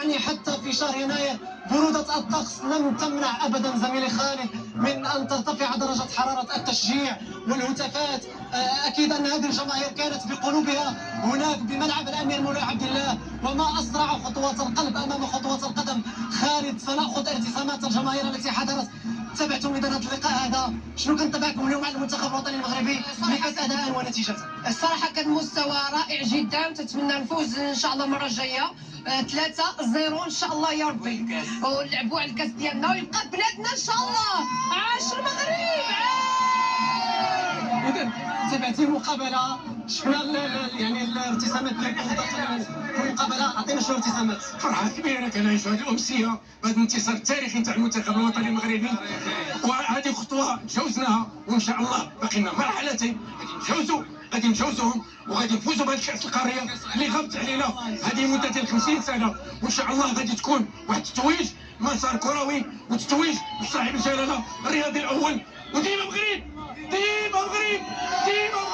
يعني حتى في شهر يناير برودة الطقس لم تمنع أبدا زميلي خالد من أن ترتفع درجة حرارة التشجيع والهتافات. أكيد أن هذه الجماهير كانت بقلوبها هناك بملعب الأمير مولاي عبد الله، وما أسرع خطوات القلب أمام خطوات القدم. خالد، سنأخذ ارتسامات الجماهير التي حضرت. تابعتم إذا هذا اللقاء هذا، شنو كان طبعكم اليوم على المنتخب الوطني المغربي ليس أداء ونتيجة؟ الصراحة كان مستوى رائع جدا، تتمنى نفوز إن شاء الله المرة الجاية 3-0 إن شاء الله يا ربي، ونلعبوا على الكاس ديالنا ويبقى بلادنا إن شاء الله. عاش المغرب! إذا تابعتي المقابلة، شفنا يعني الارتسامات اللي في المقابلة، عطينا شنو الارتسامات؟ فرحة كبيرة كنعيشوا هذه الأمسية بهذا الانتصار التاريخي تاع المنتخب الوطني المغربي، وهذه خطوة تجاوزناها وإن شاء الله باقي لنا مرحلتين غادي نتجاوزوهم وغادي نفوزوا بهذه الكأس القارية اللي غابت علينا هذه مدة ديال 50 سنة، وإن شاء الله غادي تكون واحد التتويج مسار كروي وتتويج صاحب الجلالة الرياضي الأول. وديما مغرب، ديما مغرب، ديما مغرب.